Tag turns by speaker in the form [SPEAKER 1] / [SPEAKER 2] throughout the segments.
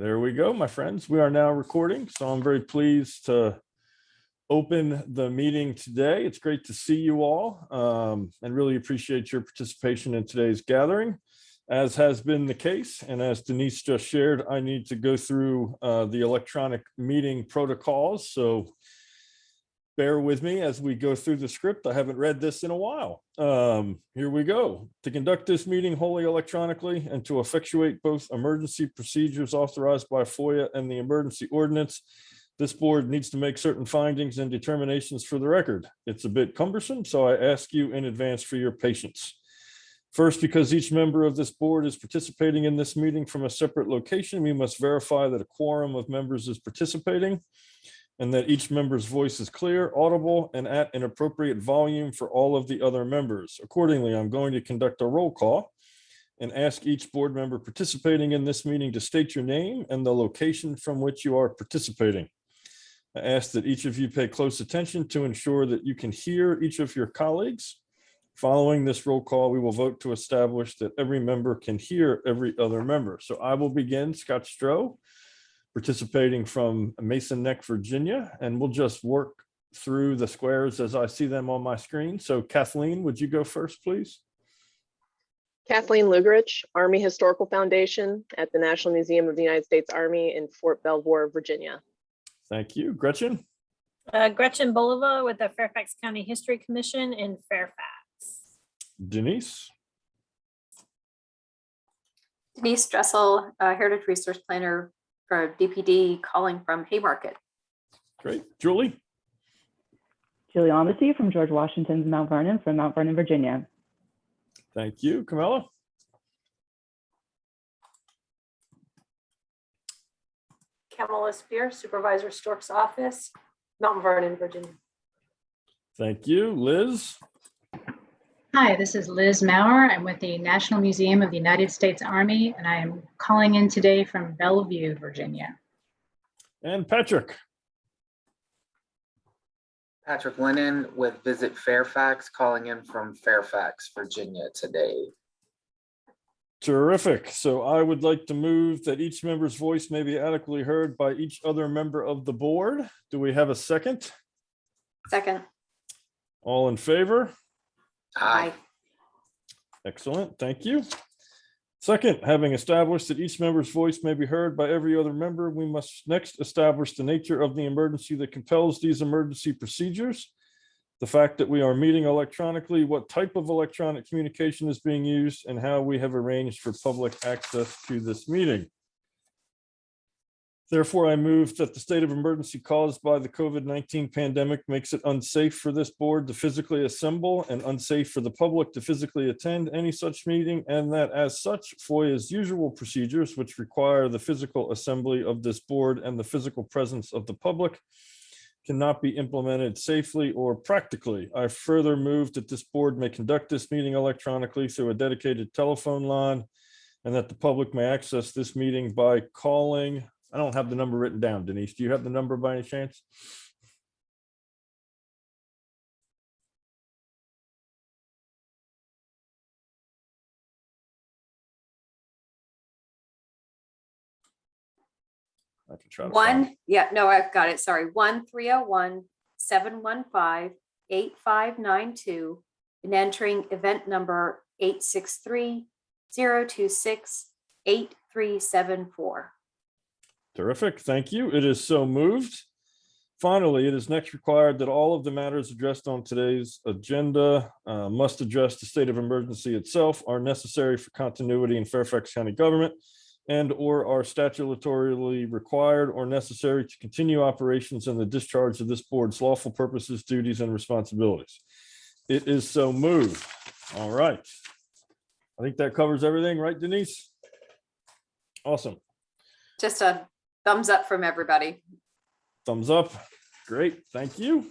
[SPEAKER 1] There we go, my friends. We are now recording, so I'm very pleased to open the meeting today. It's great to see you all and really appreciate your participation in today's gathering. As has been the case, and as Denise just shared, I need to go through the electronic meeting protocols, so bear with me as we go through the script. I haven't read this in a while. Here we go. To conduct this meeting wholly electronically and to effectuate both emergency procedures authorized by FOIA and the emergency ordinance, this board needs to make certain findings and determinations for the record. It's a bit cumbersome, so I ask you in advance for your patience. First, because each member of this board is participating in this meeting from a separate location, we must verify that a quorum of members is participating and that each member's voice is clear, audible, and at an appropriate volume for all of the other members. Accordingly, I'm going to conduct a roll call and ask each board member participating in this meeting to state your name and the location from which you are participating. I ask that each of you pay close attention to ensure that you can hear each of your colleagues. Following this roll call, we will vote to establish that every member can hear every other member. So I will begin, Scott Stroh, participating from Mason Neck, Virginia, and we'll just work through the squares as I see them on my screen. So Kathleen, would you go first, please?
[SPEAKER 2] Kathleen Lugerich, Army Historical Foundation at the National Museum of the United States Army in Fort Belvoir, Virginia.
[SPEAKER 1] Thank you. Gretchen?
[SPEAKER 3] Gretchen Bollinger with the Fairfax County History Commission in Fairfax.
[SPEAKER 1] Denise?
[SPEAKER 4] Denise Dressel, Heritage Resource Planner for DPD, calling from Haymarket.
[SPEAKER 1] Great. Julie?
[SPEAKER 5] Julie Omacy from George Washington's Mount Vernon from Mount Vernon, Virginia.
[SPEAKER 1] Thank you. Camilla?
[SPEAKER 6] Kamala Spear, Supervisor Stork's office, Mount Vernon, Virginia.
[SPEAKER 1] Thank you. Liz?
[SPEAKER 7] Hi, this is Liz Maurer. I'm with the National Museum of the United States Army, and I am calling in today from Bellevue, Virginia.
[SPEAKER 1] And Patrick?
[SPEAKER 8] Patrick Lennon with Visit Fairfax, calling in from Fairfax, Virginia today.
[SPEAKER 1] Terrific. So I would like to move that each member's voice may be adequately heard by each other member of the board. Do we have a second?
[SPEAKER 4] Second.
[SPEAKER 1] All in favor?
[SPEAKER 8] Aye.
[SPEAKER 1] Excellent. Thank you. Second, having established that each member's voice may be heard by every other member, we must next establish the nature of the emergency that compels these emergency procedures, the fact that we are meeting electronically, what type of electronic communication is being used, and how we have arranged for public access to this meeting. Therefore, I move that the state of emergency caused by the COVID-19 pandemic makes it unsafe for this board to physically assemble and unsafe for the public to physically attend any such meeting, and that as such, FOIA's usual procedures, which require the physical assembly of this board and the physical presence of the public, cannot be implemented safely or practically. I further move that this board may conduct this meeting electronically through a dedicated telephone line, and that the public may access this meeting by calling. I don't have the number written down. Denise, do you have the number by any chance? I can try to find it.
[SPEAKER 4] Yeah, no, I've got it. Sorry. 1-301-715-8592 and entering event number 863-026-8374.
[SPEAKER 1] Terrific. Thank you. It is so moved. Finally, it is next required that all of the matters addressed on today's agenda must address the state of emergency itself, are necessary for continuity in Fairfax County government, and or are statutorily required or necessary to continue operations in the discharge of this board's lawful purposes, duties, and responsibilities. It is so moved. All right. I think that covers everything, right, Denise? Awesome.
[SPEAKER 4] Just a thumbs up from everybody.
[SPEAKER 1] Thumbs up. Great. Thank you.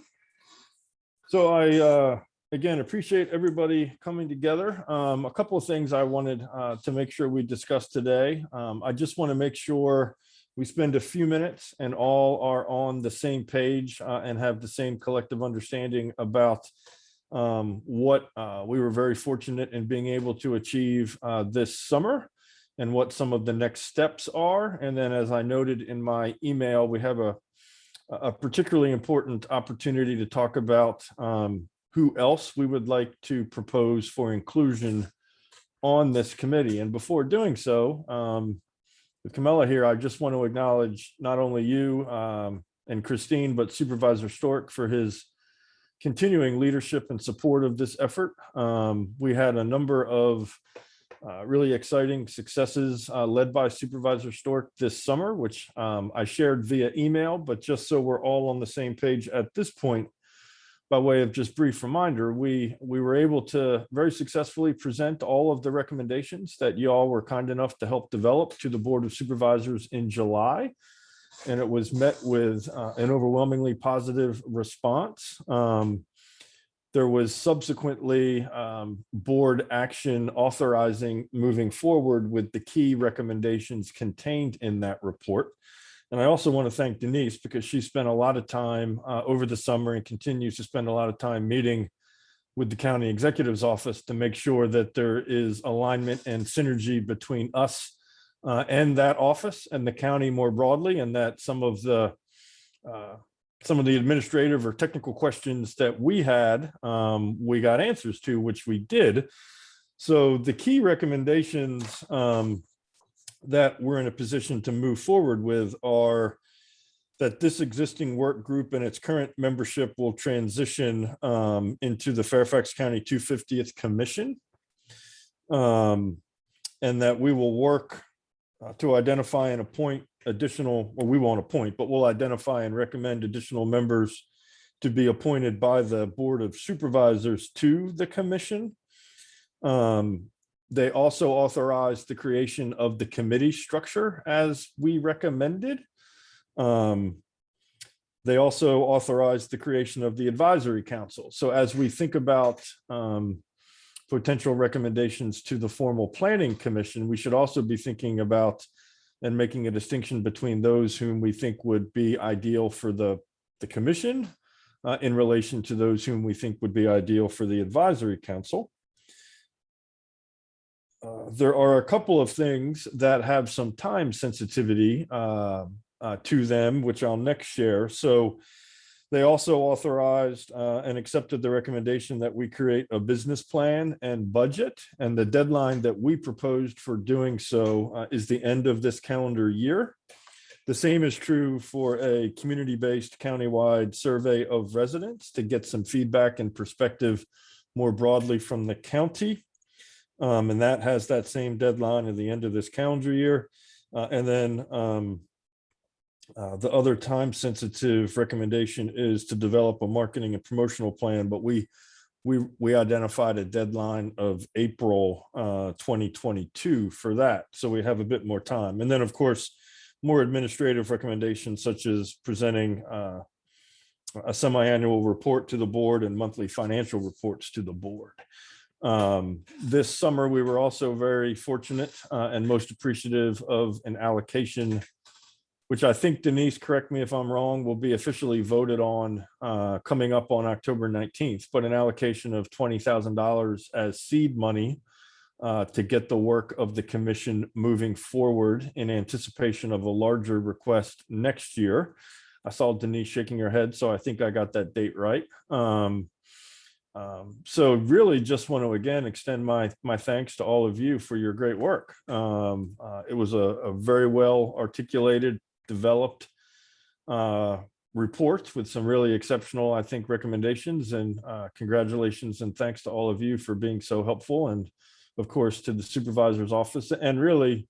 [SPEAKER 1] So I, again, appreciate everybody coming together. A couple of things I wanted to make sure we discuss today. I just want to make sure we spend a few minutes and all are on the same page and have the same collective understanding about what we were very fortunate in being able to achieve this summer. and what some of the next steps are. And then, as I noted in my email, we have a particularly important opportunity to talk about who else we would like to propose for inclusion on this committee. And before doing so, with Camilla here, I just want to acknowledge not only you and Christine, but Supervisor Stork for his continuing leadership and support of this effort. We had a number of really exciting successes led by Supervisor Stork this summer, which I shared via email, but just so we're all on the same page at this point, by way of just brief reminder, we were able to very successfully present all of the recommendations that you all were kind enough to help develop to the Board of Supervisors in July. And it was met with an overwhelmingly positive response. There was subsequently board action authorizing moving forward with the key recommendations contained in that report. And I also want to thank Denise because she spent a lot of time over the summer and continues to spend a lot of time meeting with the county executive's office to make sure that there is alignment and synergy between us and that office and the county more broadly, and that some of the administrative or technical questions that we had, we got answers to, which we did. So the key recommendations that we're in a position to move forward with are that this existing work group and its current membership will transition into the Fairfax County 250th Commission, and that we will work to identify and appoint additional, or we won't appoint, but we'll identify and recommend additional members to be appointed by the Board of Supervisors to the commission. They also authorized the creation of the committee structure as we recommended. They also authorized the creation of the advisory council. So as we think about potential recommendations to the formal planning commission, we should also be thinking about and making a distinction between those whom we think would be ideal for the commission in relation to those whom we think would be ideal for the advisory council. There are a couple of things that have some time sensitivity to them, which I'll next share. So they also authorized and accepted the recommendation that we create a business plan and budget. And the deadline that we proposed for doing so is the end of this calendar year. The same is true for a community-based countywide survey of residents to get some feedback and perspective more broadly from the county. And that has that same deadline at the end of this calendar year. And then the other time sensitive recommendation is to develop a marketing and promotional plan, but we identified a deadline of April 2022 for that. So we have a bit more time. And then of course, more administrative recommendations such as presenting a semi-annual report to the board and monthly financial reports to the board. This summer, we were also very fortunate and most appreciative of an allocation, which I think, Denise, correct me if I'm wrong, will be officially voted on coming up on October 19th, but an allocation of $20,000 as seed money to get the work of the commission moving forward in anticipation of a larger request next year. I saw Denise shaking her head, so I think I got that date right. So really just want to again extend my thanks to all of you for your great work. It was a very well articulated, developed report with some really exceptional, I think, recommendations, and congratulations and thanks to all of you for being so helpful, and of course to the supervisor's office, and really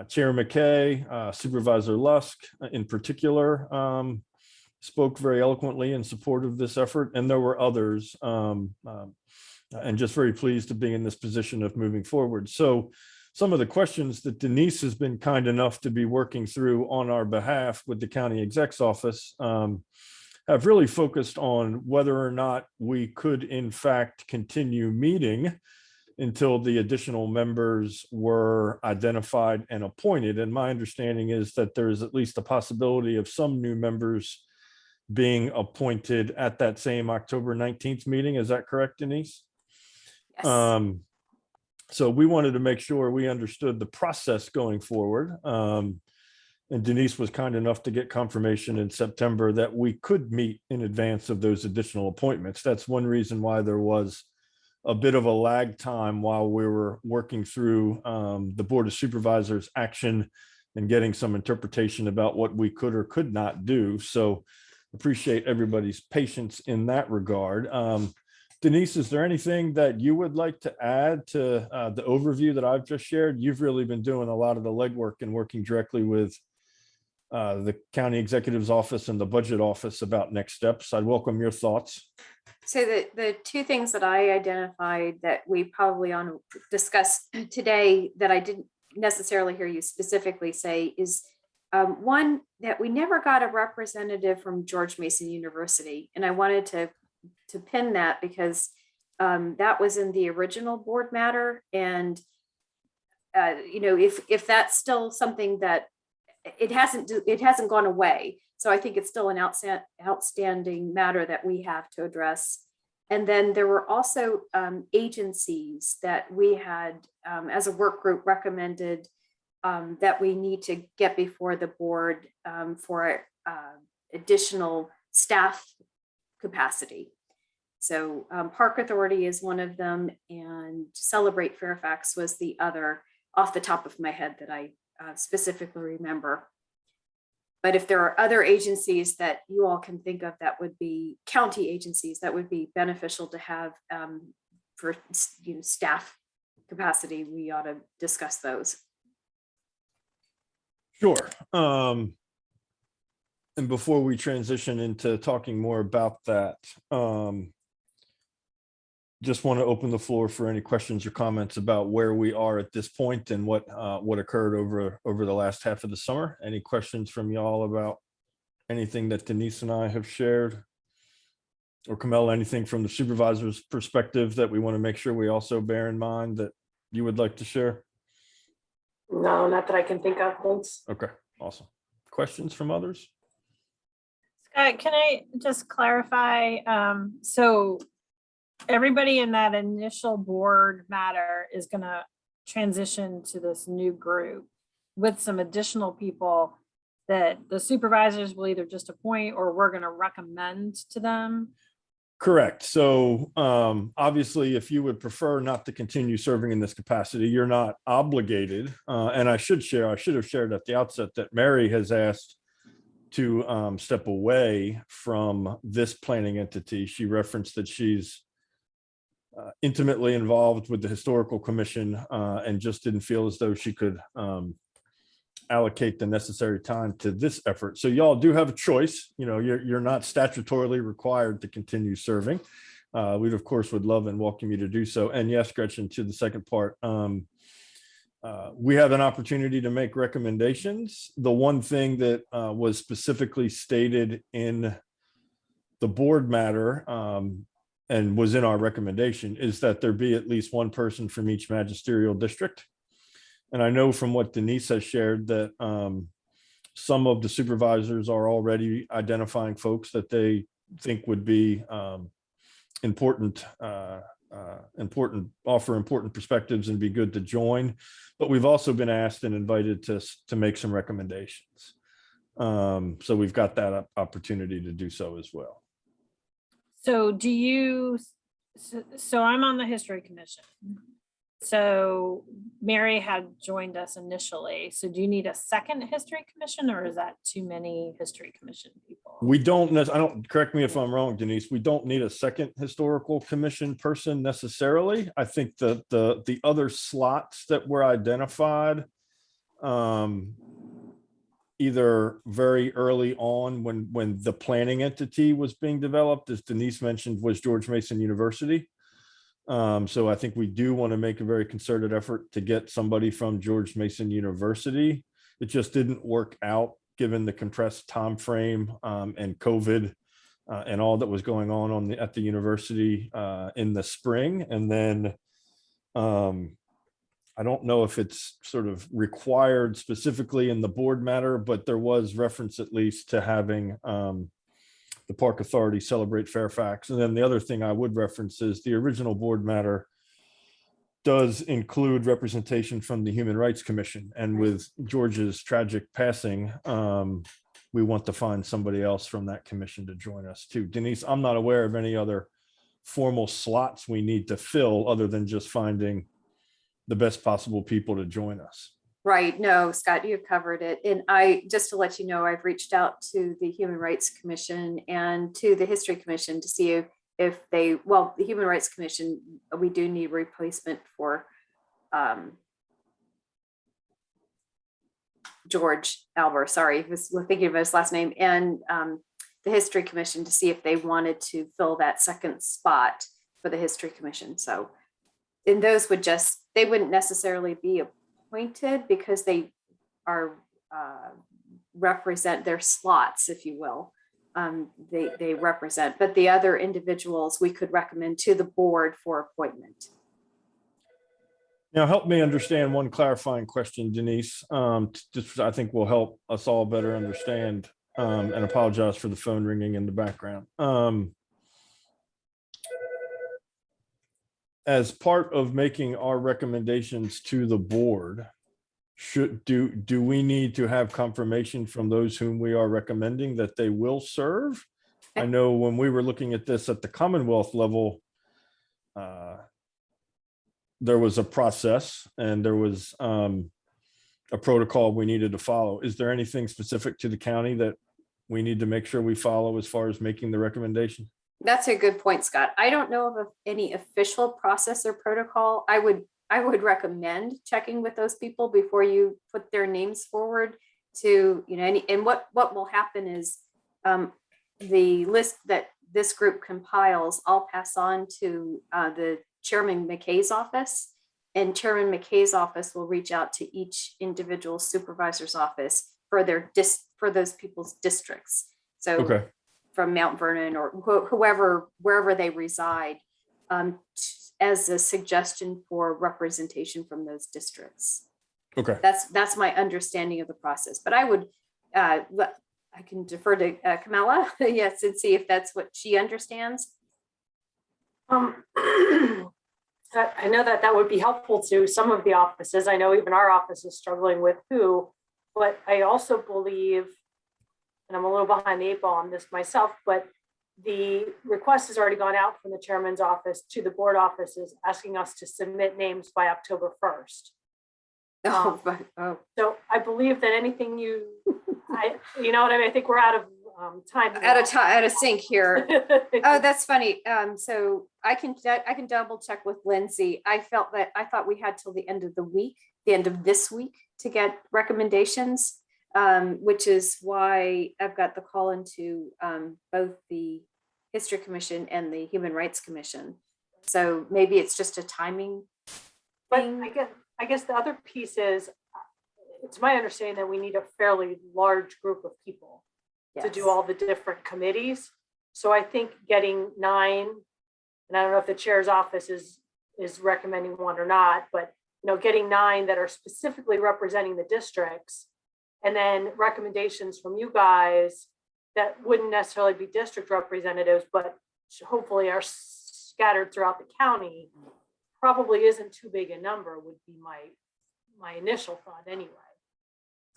[SPEAKER 1] Chair McKay, Supervisor Lusk in particular, spoke very eloquently in support of this effort, and there were others, and just very pleased to be in this position of moving forward. So some of the questions that Denise has been kind enough to be working through on our behalf with the county exec's office have really focused on whether or not we could in fact continue meeting until the additional members were identified and appointed. And my understanding is that there is at least a possibility of some new members being appointed at that same October 19th meeting. Is that correct, Denise?
[SPEAKER 4] Yes.
[SPEAKER 1] So we wanted to make sure we understood the process going forward. And Denise was kind enough to get confirmation in September that we could meet in advance of those additional appointments. That's one reason why there was a bit of a lag time while we were working through the Board of Supervisors action and getting some interpretation about what we could or could not do. So appreciate everybody's patience in that regard. Denise, is there anything that you would like to add to the overview that I've just shared? You've really been doing a lot of the legwork and working directly with the county executive's office and the budget office about next steps. I'd welcome your thoughts.
[SPEAKER 4] So the two things that I identified that we probably want to discuss today that I didn't necessarily hear you specifically say is one, that we never got a representative from George Mason University. And I wanted to pin that because that was in the original board matter. And, if that's still something that it hasn't gone away. So I think it's still an outstanding matter that we have to address. And then there were also agencies that we had, as a work group, recommended that we need to get before the board for additional staff capacity. So Park Authority is one of them, and Celebrate Fairfax was the other off the top of my head that I specifically remember. But if there are other agencies that you all can think of that would be county agencies that would be beneficial to have for staff capacity, we ought to discuss those.
[SPEAKER 1] Sure. And before we transition into talking more about that, just want to open the floor for any questions or comments about where we are at this point and what occurred over the last half of the summer. Any questions from y'all about anything that Denise and I have shared? Or Camille, anything from the supervisor's perspective that we want to make sure we also bear in mind that you would like to share?
[SPEAKER 6] No, not that I can think of. Thanks.
[SPEAKER 1] Okay, awesome. Questions from others?
[SPEAKER 3] Scott, can I just clarify? So everybody in that initial board matter is going to transition to this new group with some additional people that the supervisors will either just appoint or we're going to recommend to them.
[SPEAKER 1] Correct. So obviously, if you would prefer not to continue serving in this capacity, you're not obligated. And I should have shared at the outset that Mary has asked to step away from this planning entity. She referenced that she's intimately involved with the historical commission and just didn't feel as though she could allocate the necessary time to this effort. So y'all do have a choice. You're not statutorily required to continue serving. We'd of course would love and welcome you to do so. And yes, Gretchen, to the second part, we have an opportunity to make recommendations. The one thing that was specifically stated in the board matter and was in our recommendation is that there be at least one person from each magisterial district. And I know from what Denise has shared that some of the supervisors are already identifying folks that they think would be important perspectives and be good to join. But we've also been asked and invited to make some recommendations. So we've got that opportunity to do so as well.
[SPEAKER 3] So so I'm on the History Commission. So Mary had joined us initially. So do you need a second History Commission, or is that too many History Commission people?
[SPEAKER 1] We don't, correct me if I'm wrong, Denise, we don't need a second historical commission person necessarily. I think the other slots that were identified either very early on when the planning entity was being developed, as Denise mentioned, was George Mason University. So I think we do want to make a very concerted effort to get somebody from George Mason University. It just didn't work out given the compressed time frame and COVID and all that was going on at the university in the spring. And then I don't know if it's sort of required specifically in the board matter, but there was reference at least to having the Park Authority Celebrate Fairfax. And then the other thing I would reference is the original board matter does include representation from the Human Rights Commission. And with George's tragic passing, we want to find somebody else from that commission to join us too. Denise, I'm not aware of any other formal slots we need to fill other than just finding the best possible people to join us.
[SPEAKER 4] Right. No, Scott, you covered it. And just to let you know, I've reached out to the Human Rights Commission and to the History Commission to see if they, well, the Human Rights Commission, we do need replacement for George Albert, sorry, we're thinking of his last name, and the History Commission to see if they wanted to fill that second spot for the History Commission. So, and those would they wouldn't necessarily be appointed because they are represent their slots, if you will. They represent, but the other individuals we could recommend to the board for appointment.
[SPEAKER 1] Now, help me understand one clarifying question, Denise. Just I think will help us all better understand, and apologize for the phone ringing in the background. As part of making our recommendations to the board, do we need to have confirmation from those whom we are recommending that they will serve? I know when we were looking at this at the Commonwealth level, there was a process and there was a protocol we needed to follow. Is there anything specific to the county that we need to make sure we follow as far as making the recommendation?
[SPEAKER 4] That's a good point, Scott. I don't know of any official process or protocol. I would recommend checking with those people before you put their names forward to, and what will happen is the list that this group compiles, I'll pass on to the Chairman McKay's office, and Chairman McKay's office will reach out to each individual supervisor's office for those people's districts. So
[SPEAKER 1] Okay.
[SPEAKER 4] From Mount Vernon or wherever they reside, as a suggestion for representation from those districts.
[SPEAKER 1] Okay.
[SPEAKER 4] That's my understanding of the process. But I would, I can defer to Kamala, yes, and see if that's what she understands.
[SPEAKER 6] I know that would be helpful to some of the offices. I know even our office is struggling with who, but I also believe, and I'm a little behind the eight ball on this myself, but the request has already gone out from the chairman's office to the board offices asking us to submit names by October 1st. So I believe that anything you know what I mean? I think we're out of time.
[SPEAKER 4] Out of sync here. Oh, that's funny. So I can double check with Lindsay. I thought we had till the end of this week to get recommendations, which is why I've got the call into both the History Commission and the Human Rights Commission. So maybe it's just a timing thing.
[SPEAKER 6] But I guess the other piece is, it's my understanding that we need a fairly large group of people to do all the different committees. So I think getting 9, and I don't know if the chair's office is recommending one or not, but getting 9 that are specifically representing the districts, and then recommendations from you guys that wouldn't necessarily be district representatives, but hopefully are scattered throughout the county, probably isn't too big a number, would be my initial thought anyway.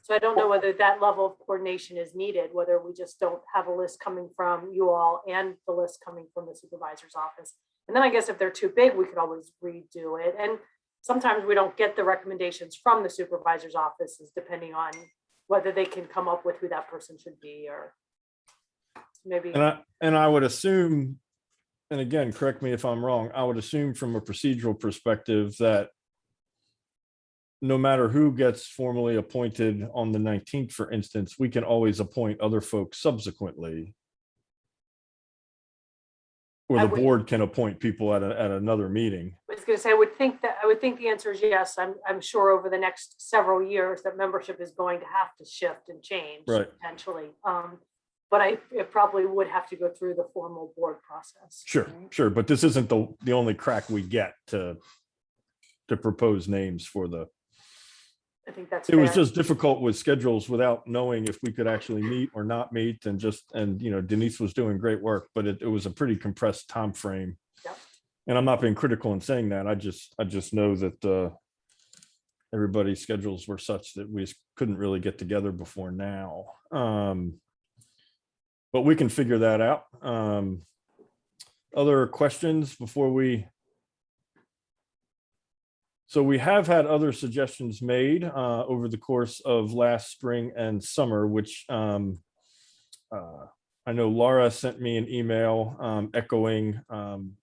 [SPEAKER 6] So I don't know whether that level of coordination is needed, whether we just don't have a list coming from you all and the list coming from the supervisor's office. And then I guess if they're too big, we could always redo it. And sometimes we don't get the recommendations from the supervisor's offices, depending on whether they can come up with who that person should be, or maybe.
[SPEAKER 1] And I would assume, and again, correct me if I'm wrong, I would assume from a procedural perspective that no matter who gets formally appointed on the 19th, for instance, we can always appoint other folks subsequently. Or the board can appoint people at another meeting.
[SPEAKER 6] I was going to say, I would think the answer is yes. I'm sure over the next several years that membership is going to have to shift and change,
[SPEAKER 1] right,
[SPEAKER 6] potentially. But it probably would have to go through the formal board process.
[SPEAKER 1] Sure. But this isn't the only crack we get to propose names for the.
[SPEAKER 6] I think that's.
[SPEAKER 1] It was just difficult with schedules without knowing if we could actually meet or not meet, and Denise was doing great work, but it was a pretty compressed time frame.
[SPEAKER 6] Yep.
[SPEAKER 1] And I'm not being critical in saying that. I just know that everybody's schedules were such that we just couldn't really get together before now. But we can figure that out. Other questions before we? So we have had other suggestions made over the course of last spring and summer, which I know Laura sent me an email echoing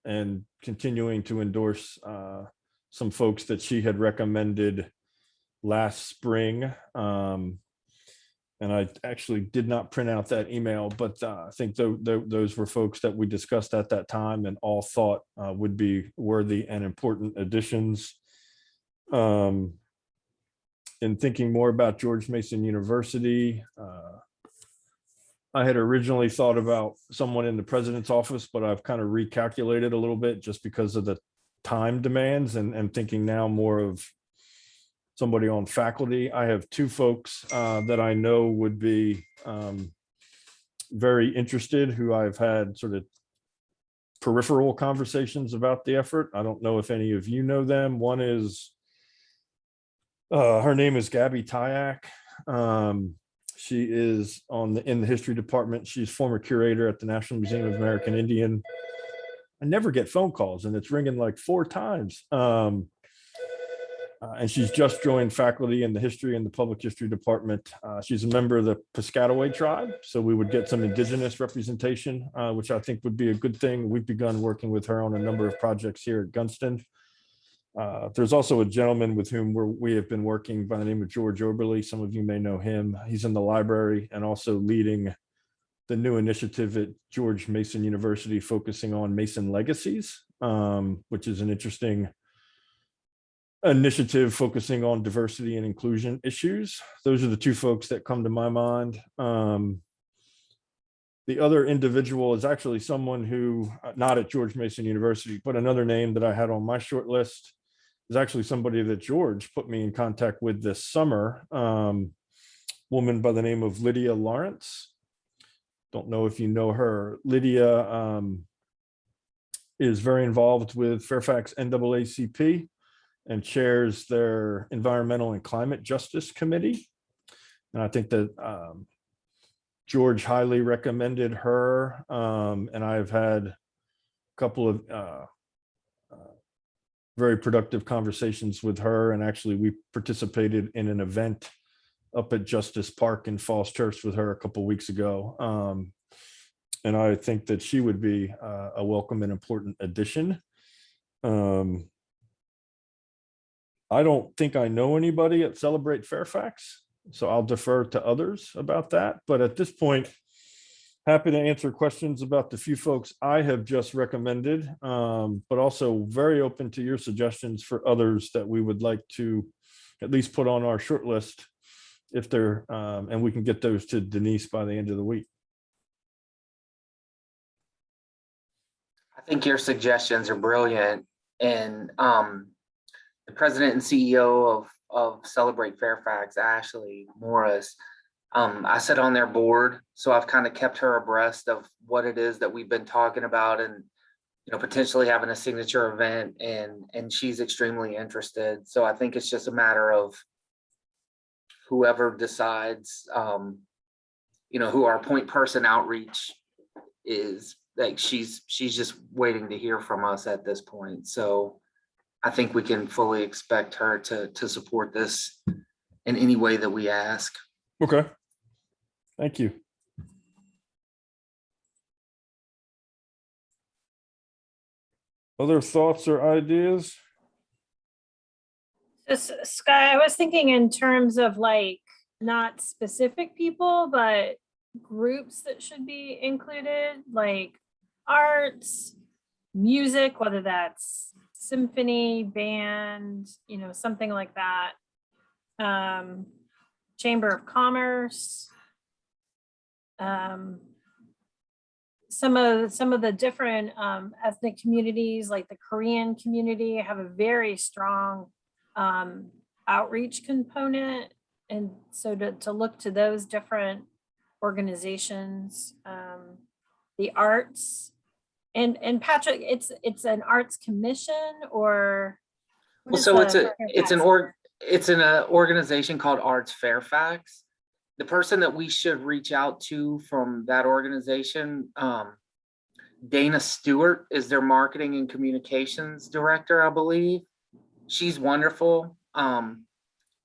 [SPEAKER 1] and continuing to endorse some folks that she had recommended last spring. And I actually did not print out that email, but I think those were folks that we discussed at that time and all thought would be worthy and important additions. In thinking more about George Mason University, I had originally thought about someone in the president's office, but I've kind of recalculated a little bit just because of the time demands and thinking now more of somebody on faculty. I have two folks that I know would be very interested, who I've had sort of peripheral conversations about the effort. I don't know if any of you know them. One is, her name is Gabby Tyak. She is in the history department. She's former curator at the National Museum of American Indian. I never get phone calls and it's ringing like 4 times. And she's just joined faculty in the history and the public history department. She's a member of the Piscataway tribe, so we would get some indigenous representation, which I think would be a good thing. We've begun working with her on a number of projects here at Gunston. There's also a gentleman with whom we have been working by the name of George Oberly. Some of you may know him. He's in the library and also leading the new initiative at George Mason University focusing on Mason legacies, which is an interesting initiative focusing on diversity and inclusion issues. Those are the two folks that come to my mind. The other individual is actually someone who, not at George Mason University, but another name that I had on my short list is actually somebody that George put me in contact with this summer. Woman by the name of Lydia Lawrence. Don't know if you know her. Lydia is very involved with Fairfax NAACP and chairs their Environmental and Climate Justice Committee. And I think that George highly recommended her. And I've had a couple of very productive conversations with her. And actually we participated in an event up at Justice Park in Falls Church with her a couple of weeks ago. And I think that she would be a welcome and important addition. I don't think I know anybody at Celebrate Fairfax, so I'll defer to others about that. But at this point, happy to answer questions about the few folks I have just recommended, but also very open to your suggestions for others that we would like to at least put on our short list if they're, and we can get those to Denise by the end of the week.
[SPEAKER 8] I think your suggestions are brilliant. And the president and CEO of Celebrate Fairfax, Ashley Morris, I sit on their board, so I've kind of kept her abreast of what it is that we've been talking about, and potentially having a signature event, and she's extremely interested. So I think it's just a matter of whoever decides, who our point person outreach is. Like she's just waiting to hear from us at this point. So I think we can fully expect her to support this in any way that we ask.
[SPEAKER 1] Okay. Thank you. Other thoughts or ideas?
[SPEAKER 3] Just, Sky, I was thinking in terms of like not specific people, but groups that should be included, like arts, music, whether that's symphony, band, something like that. Chamber of Commerce. Some of the different ethnic communities, like the Korean community, have a very strong outreach component. And so to look to those different organizations, the arts, And Patrick, it's an arts commission or? what
[SPEAKER 8] Well,
[SPEAKER 3] is
[SPEAKER 8] so
[SPEAKER 3] the
[SPEAKER 8] it's an organization called Arts Fairfax. The person that we should reach out to from that organization, Dana Stewart is their marketing and communications director, I believe. She's wonderful. And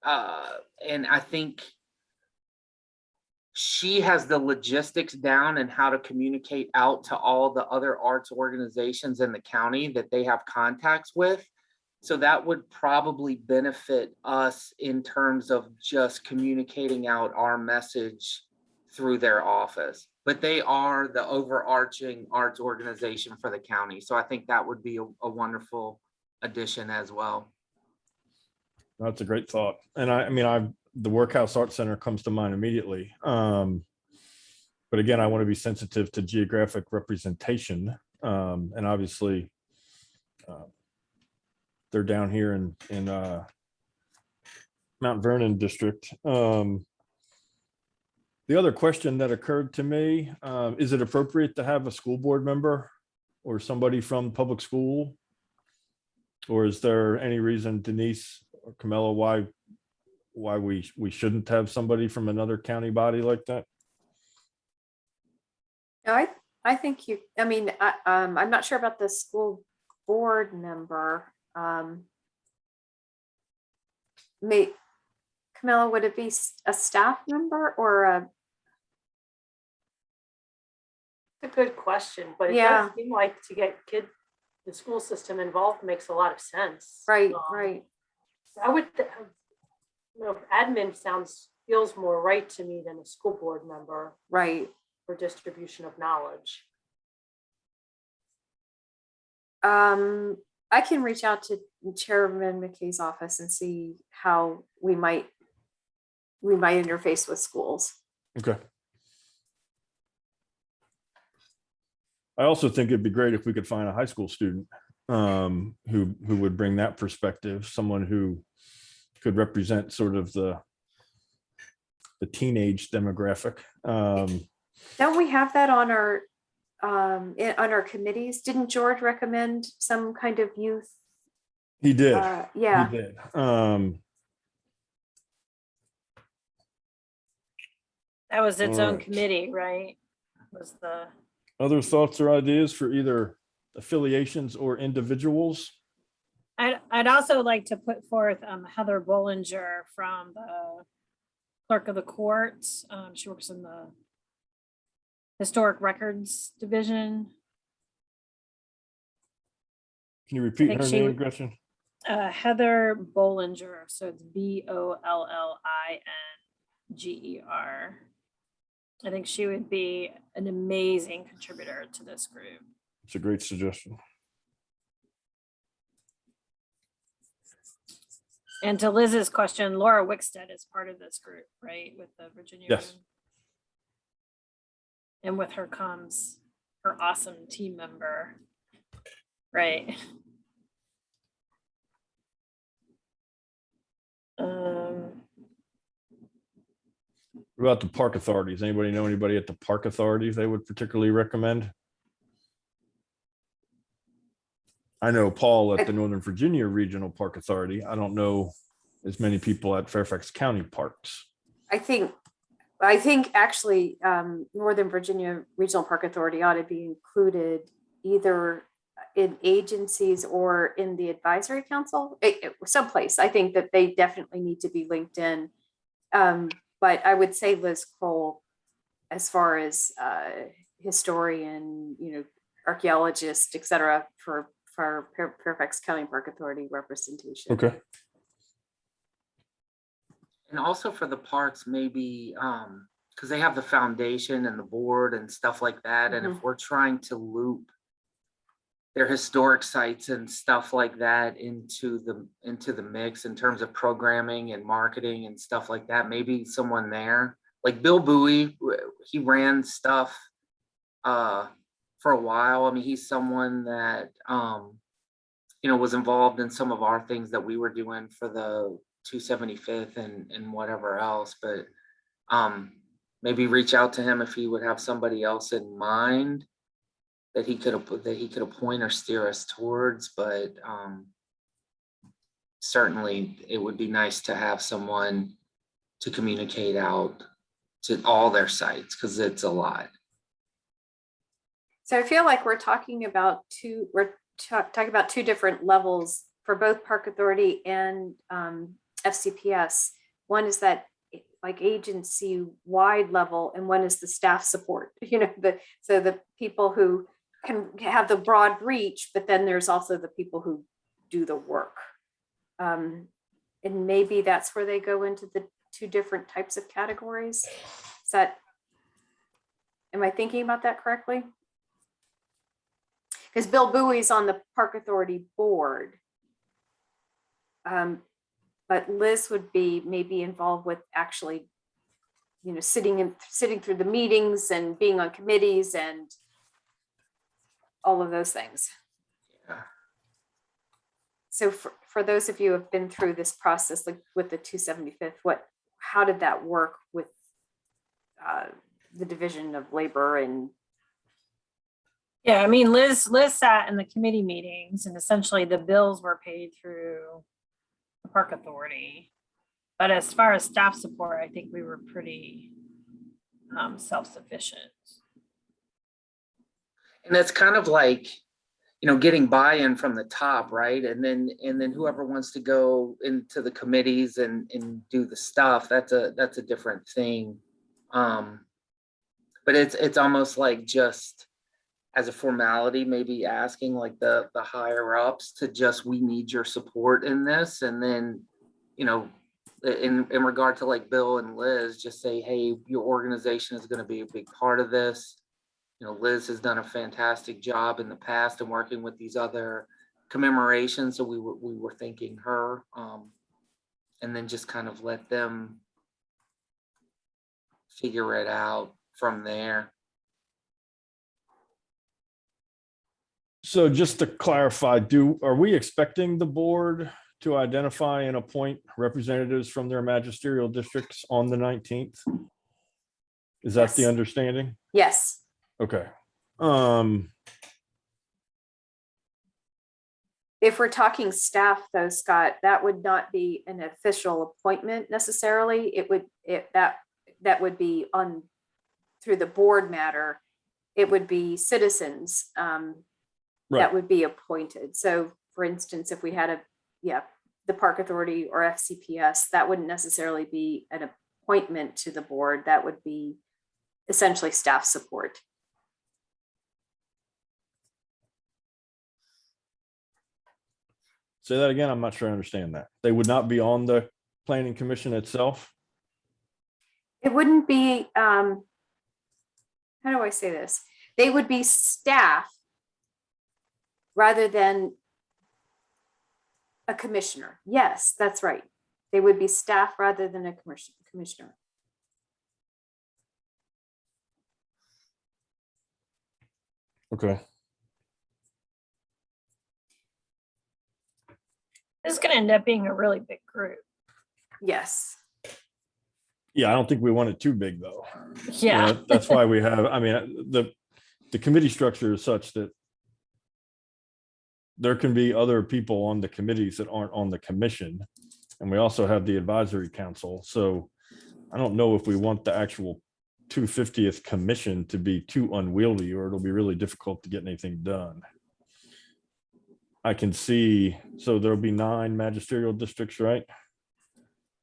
[SPEAKER 8] I think she has the logistics down and how to communicate out to all the other arts organizations in the county that they have contacts with. So that would probably benefit us in terms of just communicating out our message through their office. But they are the overarching arts organization for the county. So I think that would be a wonderful addition as well.
[SPEAKER 1] That's a great thought. And I mean, the Workhouse Art Center comes to mind immediately. But again, I want to be sensitive to geographic representation. And obviously, they're down here in Mount Vernon district. The other question that occurred to me, is it appropriate to have a school board member or somebody from public school? Or is there any reason, Denise or Camilla, why we shouldn't have somebody from another county body like that?
[SPEAKER 4] No, I think I'm not sure about the school board member. Camilla, would it be a staff member or a?
[SPEAKER 6] It's a good question, but it
[SPEAKER 4] Yeah.
[SPEAKER 6] does seem like to get the school system involved makes a lot of sense.
[SPEAKER 4] Right, right.
[SPEAKER 6] I would, admin feels more right to me than a school board member
[SPEAKER 4] Right.
[SPEAKER 6] for distribution of knowledge.
[SPEAKER 4] I can reach out to Chairman McKay's office and see how we might interface with schools.
[SPEAKER 1] Okay. I also think it'd be great if we could find a high school student who would bring that perspective, someone who could represent sort of the teenage demographic.
[SPEAKER 4] Don't we have that on our committees? Didn't George recommend some kind of youth?
[SPEAKER 1] He did.
[SPEAKER 4] Yeah.
[SPEAKER 1] He did.
[SPEAKER 3] That was its
[SPEAKER 1] All
[SPEAKER 3] own
[SPEAKER 1] right.
[SPEAKER 3] committee, right? Was the,
[SPEAKER 1] Other thoughts or ideas for either affiliations or individuals?
[SPEAKER 3] I'd also like to put forth Heather Bollinger from the clerk of the courts. She works in the historic records division.
[SPEAKER 1] Can you repeat
[SPEAKER 3] think
[SPEAKER 1] her
[SPEAKER 3] she
[SPEAKER 1] name,
[SPEAKER 3] would-
[SPEAKER 1] Gretchen?
[SPEAKER 3] Heather Bollinger, so it's Bollinger. I think she would be an amazing contributor to this group.
[SPEAKER 1] It's a great suggestion.
[SPEAKER 3] And to Liz's question, Laura Wickstead is part of this group, right, with the Virginia.
[SPEAKER 1] Yes.
[SPEAKER 3] Room? And with her comes her awesome team member, right?
[SPEAKER 1] What about the park authorities? Anybody know anybody at the park authorities they would particularly recommend? I know Paul at the Northern Virginia Regional Park Authority. I don't know as many people at Fairfax County Parks.
[SPEAKER 4] I think actually Northern Virginia Regional Park Authority ought to be included either in agencies or in the advisory council, someplace. I think that they definitely need to be linked in. But I would say Liz Kroll, as far as historian, archaeologist, et cetera, for Fairfax County Park Authority representation.
[SPEAKER 1] Okay.
[SPEAKER 8] And also for the parks, maybe, because they have the foundation and the board and stuff like that. And if we're trying to loop their historic sites and stuff like that into the mix in terms of programming and marketing and stuff like that, maybe someone there, like Bill Bowie, he ran stuff for a while. I mean, he's someone that, was involved in some of our things that we were doing for the 275th and whatever else, but maybe reach out to him if he would have somebody else in mind he could appoint or steer us towards, but certainly it would be nice to have someone to communicate out to all their sites, because it's a lot.
[SPEAKER 4] So I feel like we're talking about two different levels for both Park Authority and FCPS. One is that like agency wide level, and one is the staff support, so the people who can have the broad reach, but then there's also the people who do the work. And maybe that's where they go into the two different types of categories. Am I thinking about that correctly? Because Bill Bowie's on the Park Authority board. But Liz would be maybe involved with actually, sitting through the meetings and being on committees and all of those things.
[SPEAKER 8] Yeah.
[SPEAKER 4] So for those of you who have been through this process, like with the 275th, how did that work with the division of labor? And
[SPEAKER 3] Yeah, I mean, Liz sat in the committee meetings, and essentially the bills were paid through the Park Authority. But as far as staff support, I think we were pretty self-sufficient.
[SPEAKER 8] And that's kind of like, getting buy-in from the top, right? And then whoever wants to go into the committees and do the stuff, that's a different thing. But it's almost like just as a formality, maybe asking like the higher ups to just, we need your support in this. And then, in regard to like Bill and Liz, just say, hey, your organization is going to be a big part of this. Liz has done a fantastic job in the past in working with these other commemorations. So we were thanking her, and then just kind of let them figure it out from there.
[SPEAKER 1] So just to clarify, are we expecting the board to identify and appoint representatives from their magisterial districts on the 19th? Is that the
[SPEAKER 4] Yes.
[SPEAKER 1] understanding?
[SPEAKER 4] yes,
[SPEAKER 1] Okay.
[SPEAKER 4] if we're talking staff though, Scott, that would not be an official appointment necessarily. That would be on through the board matter. It would be citizens
[SPEAKER 1] Right.
[SPEAKER 4] that would be appointed. So for instance, if we had the Park Authority or FCPS, that wouldn't necessarily be an appointment to the board. That would be essentially staff support.
[SPEAKER 1] Say that again. I'm not sure I understand that. They would not be on the planning commission itself?
[SPEAKER 4] It wouldn't be, how do I say this? They would be staff rather than a commissioner. Yes, that's right. They would be staff rather than a commissioner.
[SPEAKER 1] Okay.
[SPEAKER 3] This is going to end up being a really big group.
[SPEAKER 4] Yes.
[SPEAKER 1] Yeah, I don't think we want it too big though.
[SPEAKER 3] Yeah.
[SPEAKER 1] That's why we have, the committee structure is such that there can be other people on the committees that aren't on the commission. And we also have the advisory council. So I don't know if we want the actual 250th commission to be too unwieldy, or it'll be really difficult to get anything done. I can see, so there'll be 9 magisterial districts, right?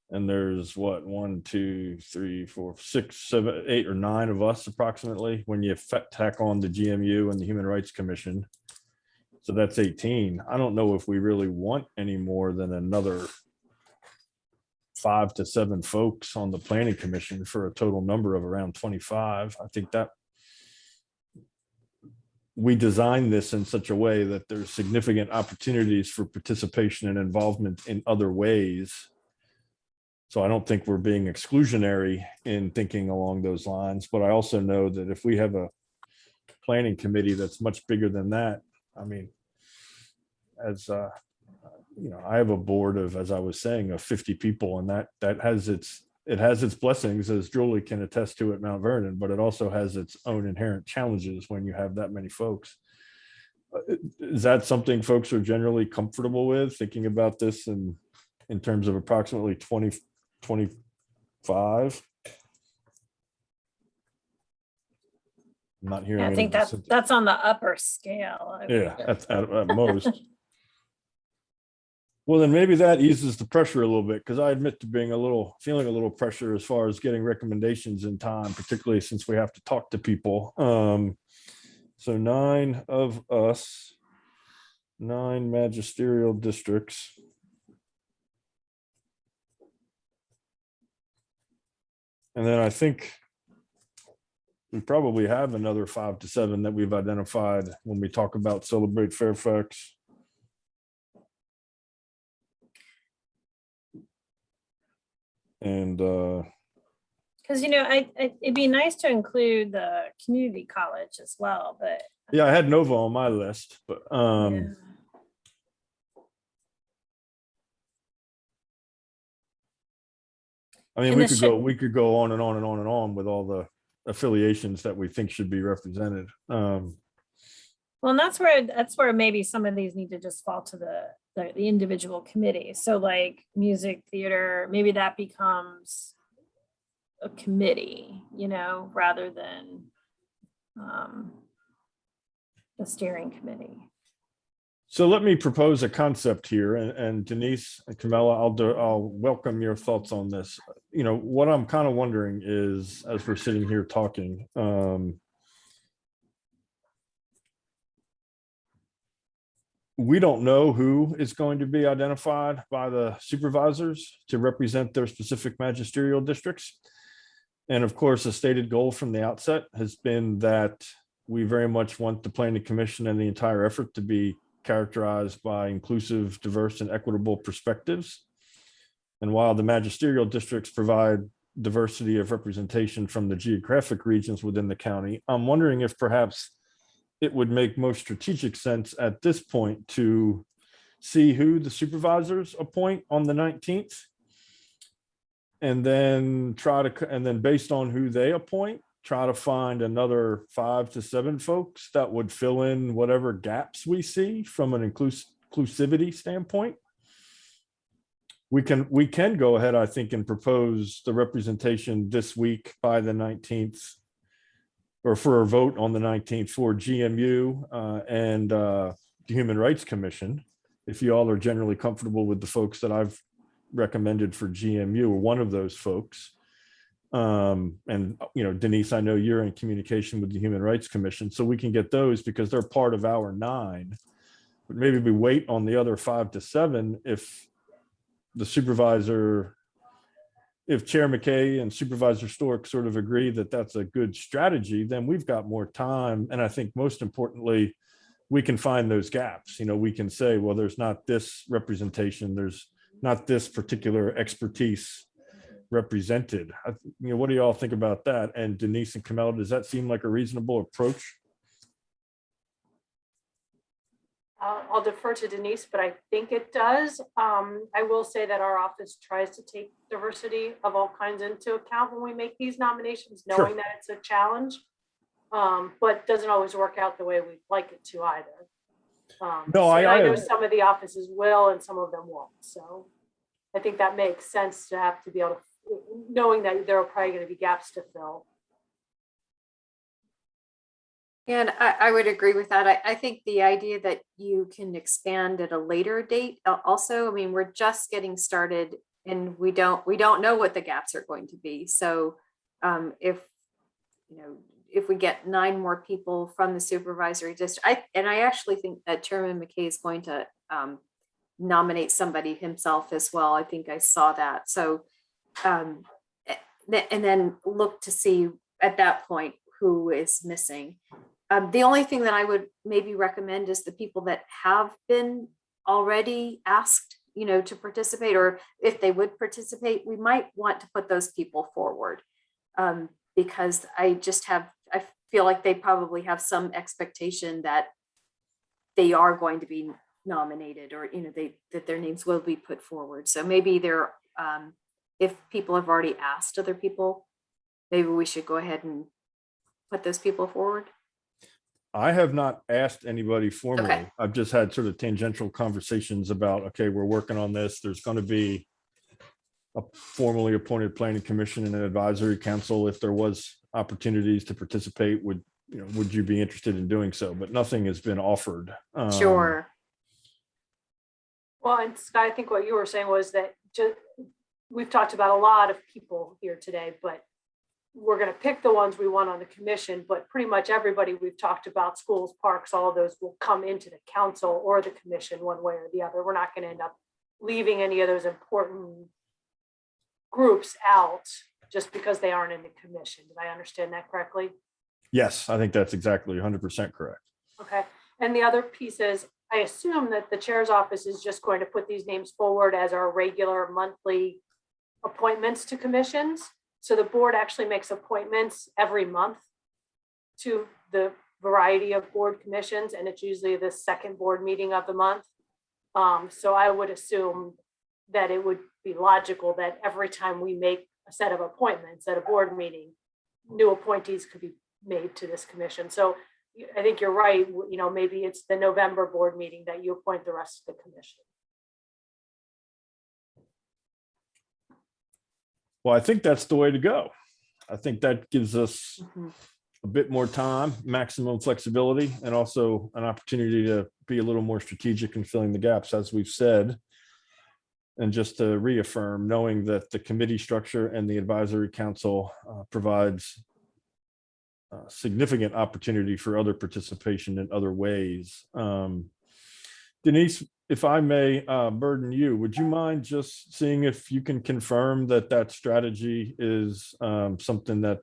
[SPEAKER 1] And there's what, 1, 2, 3, 4, 6, 7, 8, or 9 of us approximately when you tack on the GMU and the Human Rights Commission. So that's 18. I don't know if we really want any more than another 5 to 7 folks on the planning commission for a total number of around 25. I think that we designed this in such a way that there's significant opportunities for participation and involvement in other ways. So I don't think we're being exclusionary in thinking along those lines, but I also know that if we have a planning committee that's much bigger than that, I have a board of, as I was saying, of 50 people, and that has its blessings, as Julie can attest to at Mount Vernon, but it also has its own inherent challenges when you have that many folks. is that something folks are generally comfortable with, thinking about this in terms of approximately 25? I'm not hearing.
[SPEAKER 3] I think
[SPEAKER 1] any
[SPEAKER 3] that's on the upper scale. I
[SPEAKER 1] Yeah,
[SPEAKER 3] mean,
[SPEAKER 1] at most. Well, then maybe that eases the pressure a little bit, because I admit to feeling a little pressure as far as getting recommendations in time, particularly since we have to talk to people. So 9 of us, 9 magisterial districts. And then I think we probably have another 5 to 7 that we've identified when we talk about Celebrate Fairfax. And
[SPEAKER 3] because, you know, it'd be nice to include the community college as well, but.
[SPEAKER 1] yeah, I had Nova on my list, but
[SPEAKER 3] Yeah.
[SPEAKER 1] I mean,
[SPEAKER 3] And
[SPEAKER 1] we
[SPEAKER 3] the
[SPEAKER 1] could go on and on and on and on with all the affiliations that we think should be represented.
[SPEAKER 3] Well, and that's where maybe some of these need to just fall to the individual committee. So like music, theater, maybe that becomes a committee, you know, rather than the steering committee.
[SPEAKER 1] So let me propose a concept here, and Denise and Camilla, I'll welcome your thoughts on this. You know, what I'm kind of wondering is, as we're sitting here talking, we don't know who is going to be identified by the supervisors to represent their specific magisterial districts. And of course, a stated goal from the outset has been that we very much want the Planning Commission and the entire effort to be characterized by inclusive, diverse, and equitable perspectives. And while the magisterial districts provide diversity of representation from the geographic regions within the county, I'm wondering if perhaps it would make most strategic sense at this point to see who the supervisors appoint on the 19th. And then based on who they appoint, try to find another 5 to 7 folks that would fill in whatever gaps we see from an inclusivity standpoint. We can go ahead, I think, and propose the representation this week by the 19th, or for a vote on the 19th for GMU and the Human Rights Commission. If you all are generally comfortable with the folks that I've recommended for GMU, or one of those folks. And, you know, Denise, I know you're in communication with the Human Rights Commission, so we can get those because they're part of our 9. But maybe we wait on the other 5 to 7 if the supervisor, if Chair McKay and Supervisor Stork sort of agree that that's a good strategy, then we've got more time. And I think most importantly, we can find those gaps. You know, we can say, well, there's not this representation, there's not this particular expertise represented. You know, what do you all think about that? And Denise and Camilla, does that seem like a reasonable approach?
[SPEAKER 6] I'll defer to Denise, but I think it does. I will say that our office tries to take diversity of all kinds into account when we make these nominations, knowing that it's a challenge, but doesn't always work out the way we'd like it to either.
[SPEAKER 1] No,
[SPEAKER 6] I know some of the offices will and some of them won't. So I think that makes sense to have to be able to, knowing that there are probably going to be gaps to fill.
[SPEAKER 4] And I would agree with that. I think the idea that you can expand at a later date also, I mean, we're just getting started and we don't know what the gaps are going to be. So if we get 9 more people from the supervisory district, I actually think that Chairman McKay is going to nominate somebody himself as well. I think I saw that. So and then look to see at that point who is missing. The only thing that I would maybe recommend is the people that have been already asked, to participate, or if they would participate, we might want to put those people forward because I feel like they probably have some expectation that they are going to be nominated, or that their names will be put forward. So maybe if people have already asked other people, maybe we should go ahead and put those people forward.
[SPEAKER 1] I have not asked anybody formally. I've just had sort of tangential conversations about, okay, we're working on this. There's going to be a formally appointed planning commission and an advisory council. If there was opportunities to participate, would you be interested in doing so? But nothing has been offered.
[SPEAKER 4] Sure.
[SPEAKER 6] Well, and Scott, I think what you were saying was that we've talked about a lot of people here today, but we're going to pick the ones we want on the commission, but pretty much everybody we've talked about, schools, parks, all of those will come into the council or the commission one way or the other. We're not going to end up leaving any of those important groups out just because they aren't in the commission. Did I understand that correctly?
[SPEAKER 1] Yes, I think that's exactly 100% correct.
[SPEAKER 6] Okay. And the other piece is, I assume that the chair's office is just going to put these names forward as our regular monthly appointments to commissions. So the board actually makes appointments every month to the variety of board commissions, and it's usually the second board meeting of the month. So I would assume that it would be logical that every time we make a set of appointments at a board meeting, new appointees could be made to this commission. So I think you're right. Maybe it's the November board meeting that you appoint the rest of the commission.
[SPEAKER 1] Well, I think that's the way to go. I think that gives us a bit more time, maximum flexibility, and also an opportunity to be a little more strategic in filling the gaps, as we've said. And just to reaffirm, knowing that the committee structure and the advisory council provides significant opportunity for other participation in other ways. Denise, if I may burden you, would you mind just seeing if you can confirm that that strategy is something that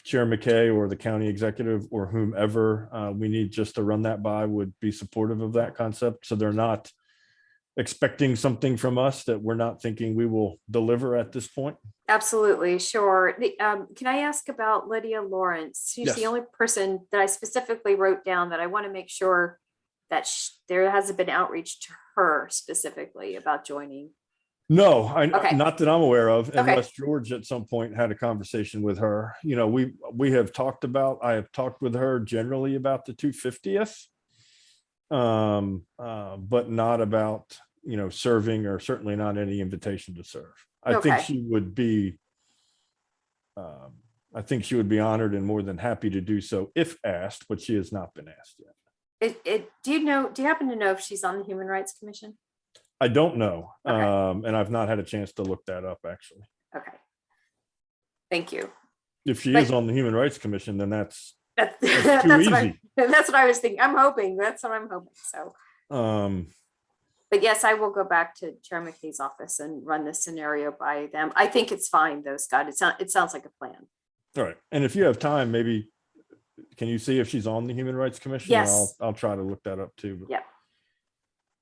[SPEAKER 1] Chair McKay or the county executive or whomever we need just to run that by would be supportive of that concept, so they're not expecting something from us that we're not thinking we will deliver at this point?
[SPEAKER 4] Absolutely, sure. Can I ask about Lydia Lawrence? She's the
[SPEAKER 1] Yes.
[SPEAKER 4] only person that I specifically wrote down that I want to make sure that there hasn't been outreach to her specifically about joining.
[SPEAKER 1] No,
[SPEAKER 4] Okay.
[SPEAKER 1] not that I'm aware of,
[SPEAKER 4] Okay.
[SPEAKER 1] unless George at some point had a conversation with her. We have talked about, I have talked with her generally about the 250th, but not about, serving, or certainly not any invitation to serve. I think
[SPEAKER 4] Okay.
[SPEAKER 1] she would be, honored and more than happy to do so if asked, but she has not been asked yet.
[SPEAKER 4] Do you happen to know if she's on the Human Rights Commission?
[SPEAKER 1] I don't know.
[SPEAKER 4] Okay.
[SPEAKER 1] And I've not had a chance to look that up, actually.
[SPEAKER 4] Okay. Thank you.
[SPEAKER 1] If she
[SPEAKER 4] But-
[SPEAKER 1] is on the Human Rights Commission, then that's
[SPEAKER 4] That's,
[SPEAKER 1] too
[SPEAKER 4] that's what I was thinking. I'm hoping. That's what I'm hoping. So, but yes, I will go back to Chair McKay's office and run this scenario by them. I think it's fine though, Scott. It sounds like a plan.
[SPEAKER 1] all right. And if you have time, maybe can you see if she's on the Human Rights Commission?
[SPEAKER 4] Yes.
[SPEAKER 1] I'll try to look that up too.
[SPEAKER 4] Yeah.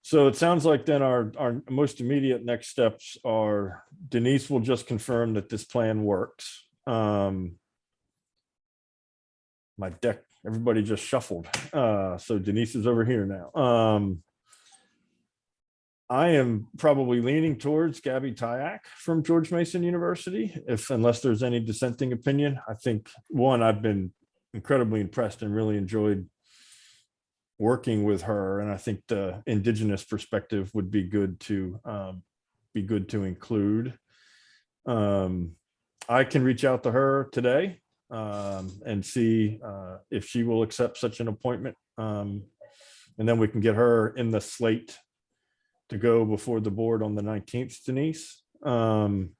[SPEAKER 1] So it sounds like then our most immediate next steps are Denise will just confirm that this plan works. My deck, everybody just shuffled. So Denise is over here now. I am probably leaning towards Gabby Tyack from George Mason University, unless there's any dissenting opinion. I think, one, I've been incredibly impressed and really enjoyed working with her, and I think the Indigenous perspective would be good to include. I can reach out to her today and see if she will accept such an appointment, and then we can get her in the slate to go before the board on the 19th, Denise. And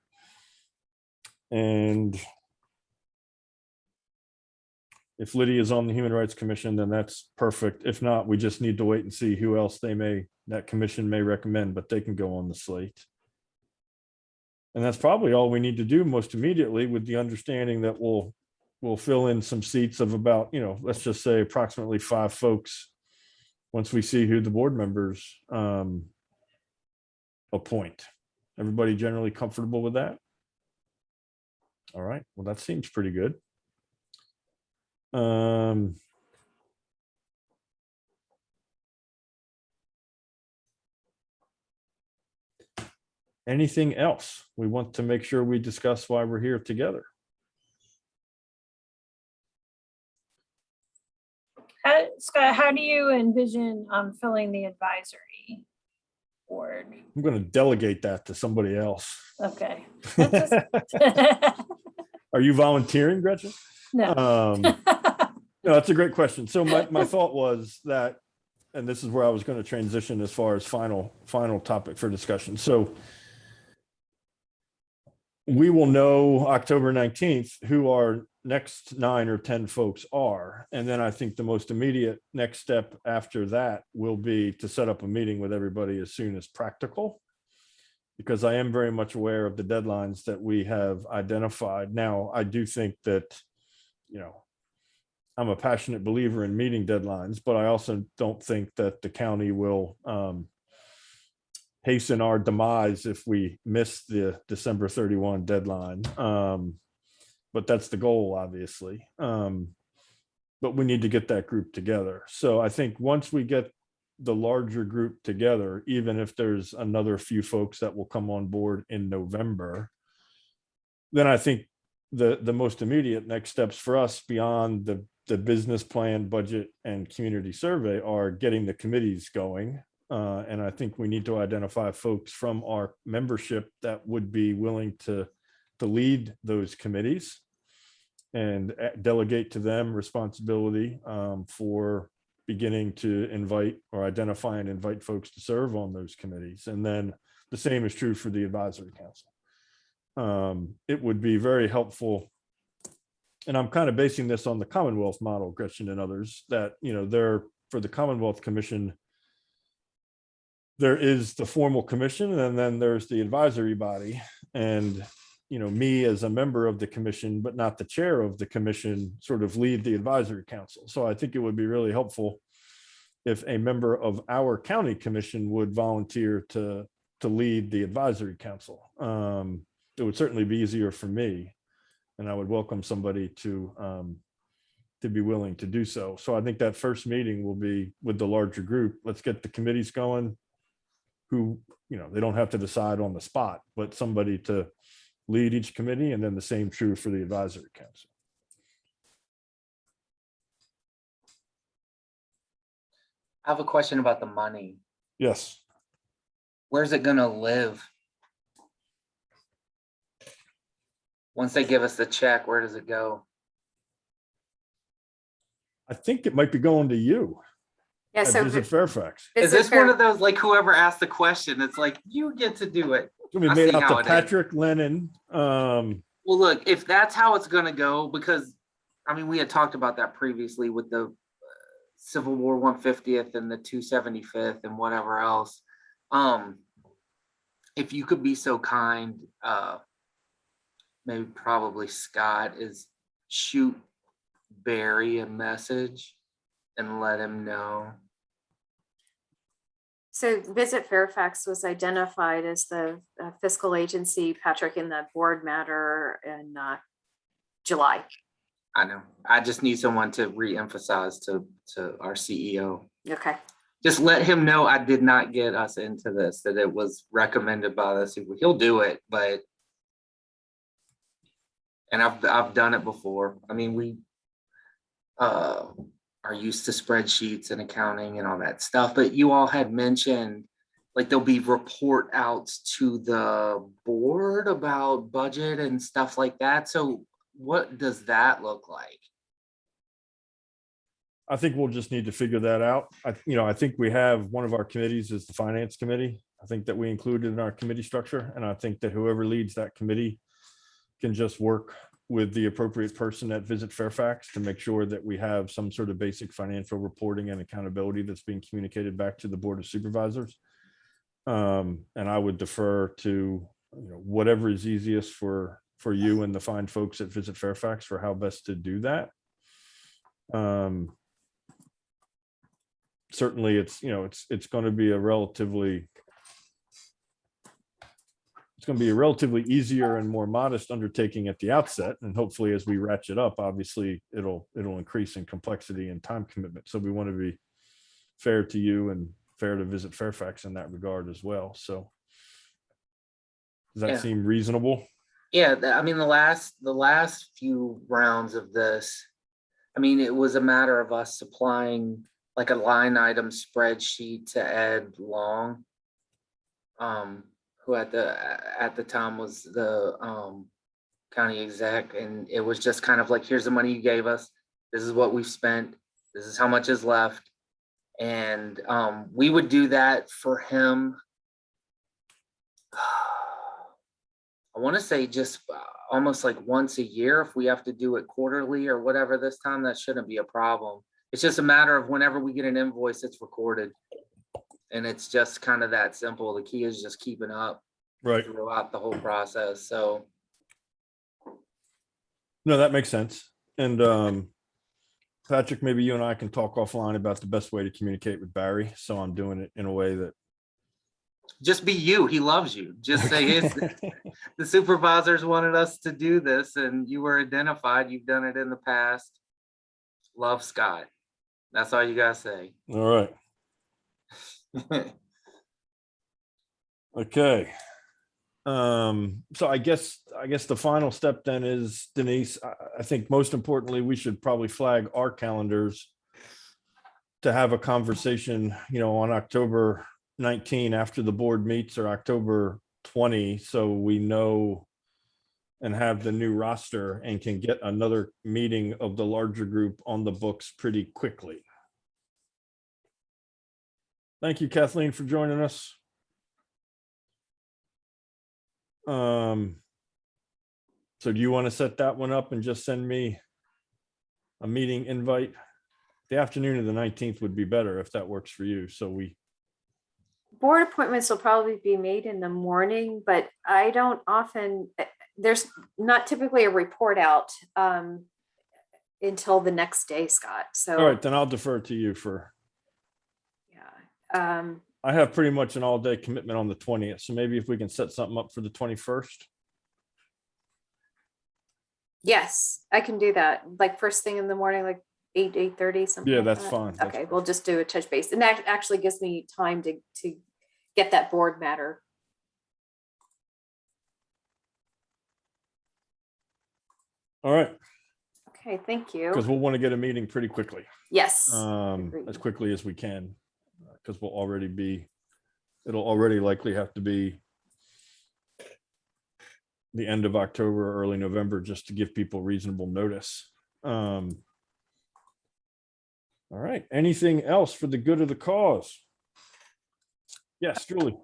[SPEAKER 1] if Lydia is on the Human Rights Commission, then that's perfect. If not, we just need to wait and see who else that commission may recommend, but they can go on the slate. And that's probably all we need to do most immediately, with the understanding that we'll fill in some seats of about, let's just say approximately 5 folks once we see who the board members appoint. Everybody generally comfortable with that? All right, well, that seems pretty good. Anything else we want to make sure we discuss why we're here together?
[SPEAKER 3] Scott, how do you envision filling the advisory board?
[SPEAKER 1] I'm going to delegate that to somebody else.
[SPEAKER 3] Okay. That's just-
[SPEAKER 1] Are you volunteering, Gretchen?
[SPEAKER 3] No.
[SPEAKER 1] No, that's a great question. So my thought was that, and this is where I was going to transition as far as final topic for discussion. So we will know October 19th who our next 9 or 10 folks are. And then I think the most immediate next step after that will be to set up a meeting with everybody as soon as practical, because I am very much aware of the deadlines that we have identified. Now, I do think that, you know, I'm a passionate believer in meeting deadlines, but I also don't think that the county will hasten our demise if we miss the December 31 deadline. But that's the goal, obviously. But we need to get that group together. So I think once we get the larger group together, even if there's another few folks that will come on board in November, then I think the most immediate next steps for us beyond the business plan, budget, and community survey are getting the committees going. And I think we need to identify folks from our membership that would be willing to lead those committees and delegate to them responsibility for beginning to invite or identify and invite folks to serve on those committees. And then the same is true for the advisory council. It would be very helpful, and I'm kind of basing this on the Commonwealth model, Gretchen and others, that, you know, there for the Commonwealth Commission, there is the formal commission, and then there's the advisory body. And, you know, me as a member of the commission, but not the chair of the commission, sort of lead the advisory council. So I think it would be really helpful if a member of our county commission would volunteer to lead the advisory council. It would certainly be easier for me, and I would welcome somebody to be willing to do so. So I think that first meeting will be with the larger group. Let's get the committees going, who, you know, they don't have to decide on the spot, but somebody to lead each committee, and then the same true for the advisory council.
[SPEAKER 8] I have a question about the money.
[SPEAKER 1] Yes.
[SPEAKER 8] Where's it gonna live? Once they give us the check, where does it go?
[SPEAKER 1] I think it might be going to you
[SPEAKER 4] Yeah,
[SPEAKER 1] at
[SPEAKER 4] so
[SPEAKER 1] Visit Fairfax.
[SPEAKER 8] Is this one of those, like, whoever asked the question, it's like, you get to do it.
[SPEAKER 1] It's gonna be
[SPEAKER 8] I
[SPEAKER 1] made
[SPEAKER 8] see
[SPEAKER 1] out
[SPEAKER 8] how
[SPEAKER 1] to
[SPEAKER 8] it is.
[SPEAKER 1] Patrick Lennon.
[SPEAKER 8] Well, look, if that's how it's gonna go, because, I mean, we had talked about that previously with the Civil War 150th and the 275th and whatever else. If you could be so kind, maybe probably Scott, is shoot Barry a message and let him know.
[SPEAKER 4] So Visit Fairfax was identified as the fiscal agency, Patrick, in the board matter in July.
[SPEAKER 8] I know. I just need someone to re-emphasize to our CEO.
[SPEAKER 4] Okay.
[SPEAKER 8] Just let him know I did not get us into this, that it was recommended by us. He'll do it, but, and I've done it before. I mean, we are used to spreadsheets and accounting and all that stuff, but you all had mentioned, like, there'll be report outs to the board about budget and stuff like that. So what does that look like?
[SPEAKER 1] I think we'll just need to figure that out. I think we have one of our committees is the finance committee. I think that we included in our committee structure. And I think that whoever leads that committee can just work with the appropriate person at Visit Fairfax to make sure that we have some sort of basic financial reporting and accountability that's being communicated back to the Board of Supervisors. And I would defer to, whatever is easiest for you and the fine folks at Visit Fairfax for how best to do that. Certainly it's going to be a relatively easier and more modest undertaking at the outset. And hopefully as we ratchet up, obviously it'll increase in complexity and time commitment. So we want to be fair to you and fair to Visit Fairfax in that regard as well. So does that seem reasonable?
[SPEAKER 8] Yeah, I mean, the last few rounds of this, I mean, it was a matter of us supplying like a line item spreadsheet to Ed Long, who at the time was the county exec, and it was just kind of like, here's the money you gave us, this is what we've spent, this is how much is left. And we would do that for him. I want to say just almost like once a year. If we have to do it quarterly or whatever this time, that shouldn't be a problem. It's just a matter of whenever we get an invoice, it's recorded. And it's just kind of that simple. The key is just keeping up
[SPEAKER 1] Right.
[SPEAKER 8] throughout the whole process. So
[SPEAKER 1] No, that makes sense. And Patrick, maybe you and I can talk offline about the best way to communicate with Barry. So I'm doing it in a way that
[SPEAKER 8] just be you. He loves you. Just say the supervisors wanted us to do this and you were identified. You've done it in the past. Love, Scott. That's all you gotta say.
[SPEAKER 1] All right. Okay. So I guess the final step then is, Denise, I think most importantly, we should probably flag our calendars to have a conversation, on October 19 after the board meets, or October 20, so we know and have the new roster and can get another meeting of the larger group on the books pretty quickly. Thank you, Kathleen, for joining us. So do you want to set that one up and just send me a meeting invite? The afternoon of the 19th would be better if that works for you. So
[SPEAKER 4] Board appointments will probably be made in the morning, but I don't often, there's not typically a report out until the next day, Scott. So
[SPEAKER 1] all right, then I'll defer to you for.
[SPEAKER 4] yeah.
[SPEAKER 1] I have pretty much an all-day commitment on the 20th, so maybe if we can set something up for the 21st.
[SPEAKER 4] Yes, I can do that. Like first thing in the morning, like 8:30, something.
[SPEAKER 1] Yeah,
[SPEAKER 4] like
[SPEAKER 1] that's
[SPEAKER 4] that.
[SPEAKER 1] fine. That's
[SPEAKER 4] Okay, we'll just do a touch base, and that actually gives me time to get that board matter.
[SPEAKER 1] All right,
[SPEAKER 4] Okay, thank you.
[SPEAKER 1] because we'll want to get a meeting pretty quickly,
[SPEAKER 4] Yes.
[SPEAKER 1] as quickly as we can, because it'll already likely have to be the end of October or early November, just to give people reasonable notice. All right, anything else for the good of the cause? Yes, Julie.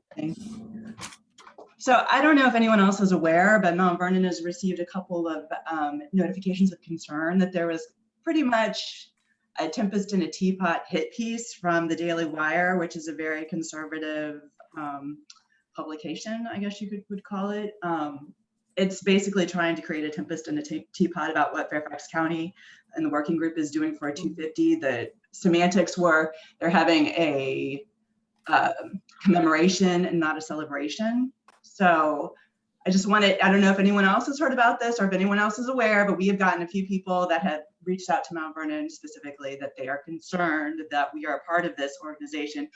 [SPEAKER 9] So I don't know if anyone else is aware, but Mount Vernon has received a couple of notifications of concern that there was pretty much a tempest in a teapot hit piece from the Daily Wire, which is a very conservative publication, I guess you would call it. It's basically trying to create a tempest in a teapot about what Fairfax County and the working group is doing for a 250. The semantics were they're having a commemoration and not a celebration. So I don't know if anyone else has heard about this or if anyone else is aware, but we have gotten a few people that have reached out to Mount Vernon specifically that they are concerned that we are a part of this organization.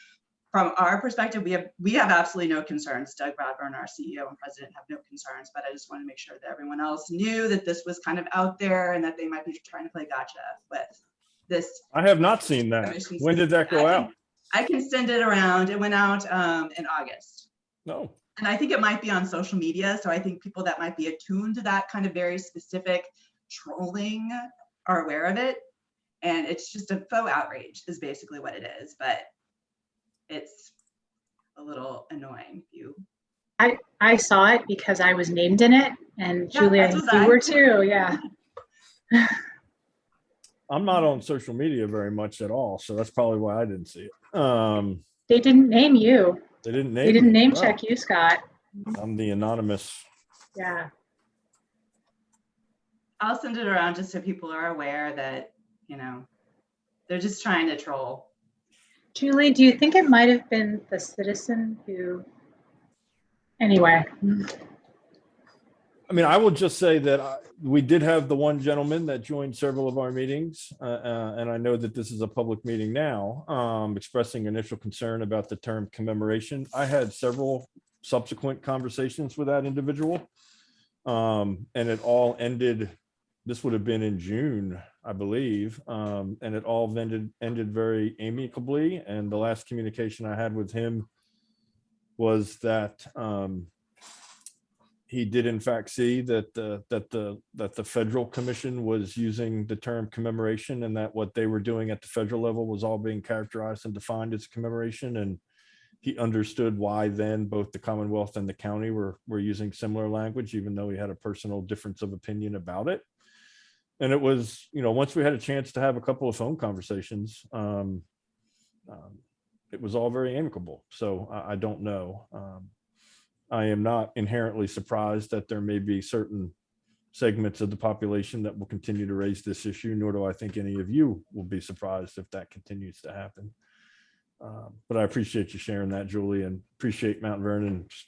[SPEAKER 9] From our perspective, we have absolutely no concerns. Doug Bradburn, our CEO and president, have no concerns, but I just want to make sure that everyone else knew that this was kind of out there and that they might be trying to play gotcha with this.
[SPEAKER 1] I have not seen that. When did that go out?
[SPEAKER 9] I can send it around. It went out in August.
[SPEAKER 1] No.
[SPEAKER 9] And I think it might be on social media. So I think people that might be attuned to that kind of very specific trolling are aware of it. And it's just a faux outrage is basically what it is. But it's a little annoying.
[SPEAKER 7] I saw it because I was named in it, and Julia, you were too. Yeah.
[SPEAKER 1] I'm not on social media very much at all, so that's probably why I didn't see it.
[SPEAKER 7] They didn't name you.
[SPEAKER 1] They didn't name.
[SPEAKER 7] They didn't
[SPEAKER 1] me.
[SPEAKER 7] name
[SPEAKER 1] Wow.
[SPEAKER 7] check you, Scott.
[SPEAKER 1] I'm the anonymous.
[SPEAKER 7] Yeah.
[SPEAKER 9] I'll send it around just so people are aware that, they're just trying to troll.
[SPEAKER 7] Julie, do you think it might have been the citizen who? Anyway.
[SPEAKER 1] I mean, I will just say that we did have the one gentleman that joined several of our meetings, and I know that this is a public meeting now, expressing initial concern about the term commemoration. I had several subsequent conversations with that individual, and it all ended this would have been in June, I believe, and it all ended very amicably. And the last communication I had with him was that he did in fact see that the federal commission was using the term commemoration, and that what they were doing at the federal level was all being characterized and defined as commemoration. And he understood why then both the Commonwealth and the county were using similar language, even though he had a personal difference of opinion about it. And it was, once we had a chance to have a couple of phone conversations, it was all very amicable. So I don't know. I am not inherently surprised that there may be certain segments of the population that will continue to raise this issue, nor do I think any of you will be surprised if that continues to happen. But I appreciate you sharing that, Julie, and appreciate Mount Vernon's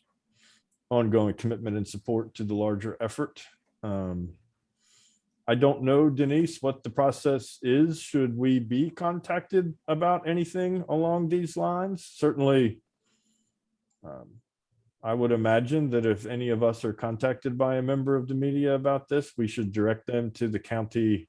[SPEAKER 1] ongoing commitment and support to the larger effort. I don't know, Denise, what the process is. Should we be contacted about anything along these lines? Certainly, I would imagine that if any of us are contacted by a member of the media about this, we should direct them to the county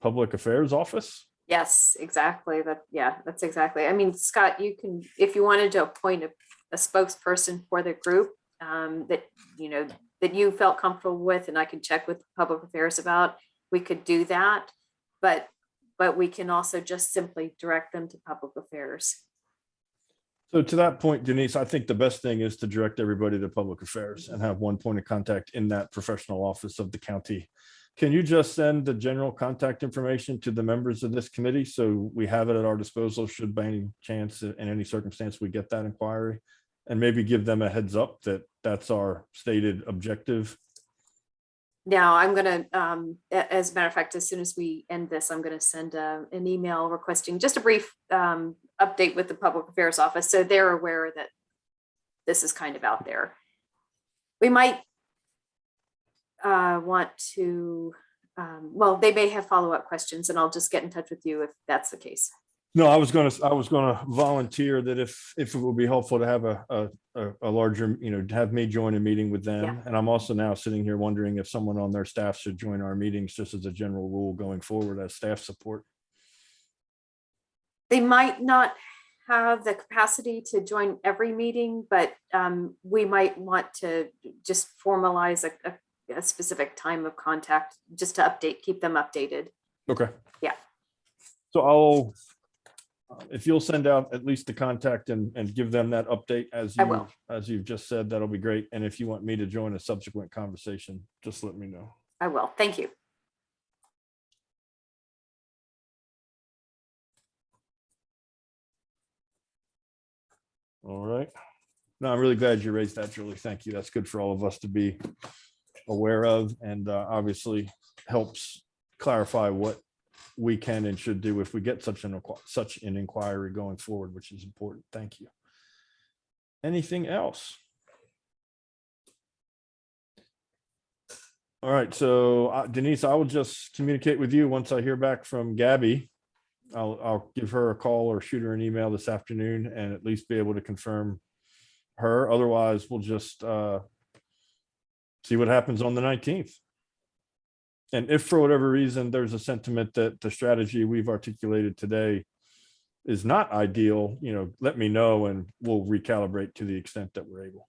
[SPEAKER 1] public affairs office.
[SPEAKER 4] Yes, exactly. That's exactly. I mean, Scott, you can, if you wanted to appoint a spokesperson for the group that you felt comfortable with, and I can check with public affairs about, we could do that. But we can also just simply direct them to public affairs.
[SPEAKER 1] So to that point, Denise, I think the best thing is to direct everybody to public affairs and have one point of contact in that professional office of the county. Can you just send the general contact information to the members of this committee so we have it at our disposal should by any chance in any circumstance we get that inquiry, and maybe give them a heads up that that's our stated objective?
[SPEAKER 4] Now I'm going to, as a matter of fact, as soon as we end this, I'm going to send an email requesting just a brief update with the public affairs office, so they're aware that this is kind of out there. We might want to, well, they may have follow-up questions, and I'll just get in touch with you if that's the case.
[SPEAKER 1] No, I was going to volunteer that if it would be helpful to have a larger, have me join a meeting with them.
[SPEAKER 4] Yeah.
[SPEAKER 1] And I'm also now sitting here wondering if someone on their staff should join our meetings just as a general rule going forward as staff support.
[SPEAKER 4] They might not have the capacity to join every meeting, but we might want to just formalize a specific time of contact just to keep them updated.
[SPEAKER 1] Okay.
[SPEAKER 4] Yeah.
[SPEAKER 1] So I'll, if you'll send out at least the contact and give them that update as you've just said, that'll be great. And if you want me to join a subsequent conversation, just let me know.
[SPEAKER 4] I will. Thank you.
[SPEAKER 1] All right. No, I'm really glad you raised that, Julie. Thank you. That's good for all of us to be aware of, and obviously helps clarify what we can and should do if we get such an inquiry going forward, which is important. Thank you. Anything else? All right. So Denise, I will just communicate with you once I hear back from Gabby. I'll give her a call or shoot her an email this afternoon and at least be able to confirm her. Otherwise, we'll just see what happens on the 19th. And if for whatever reason there's a sentiment that the strategy we've articulated today is not ideal, let me know and we'll recalibrate to the extent that we're able.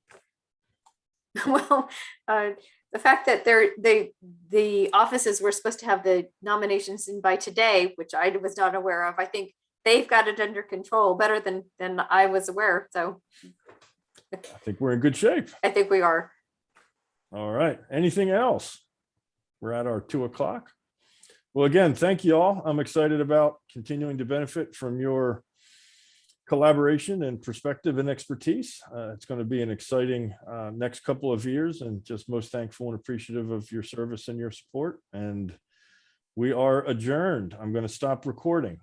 [SPEAKER 4] Well, the fact that the offices were supposed to have the nominations in by today, which I was not aware of, I think they've got it under control better than I was aware. So
[SPEAKER 1] I think we're in good shape.
[SPEAKER 4] I think we are.
[SPEAKER 1] All right. Anything else? We're at our 2 o'clock. Well, again, thank you all. I'm excited about continuing to benefit from your collaboration and perspective and expertise. It's going to be an exciting next couple of years, and just most thankful and appreciative of your service and your support. And we are adjourned. I'm going to stop recording.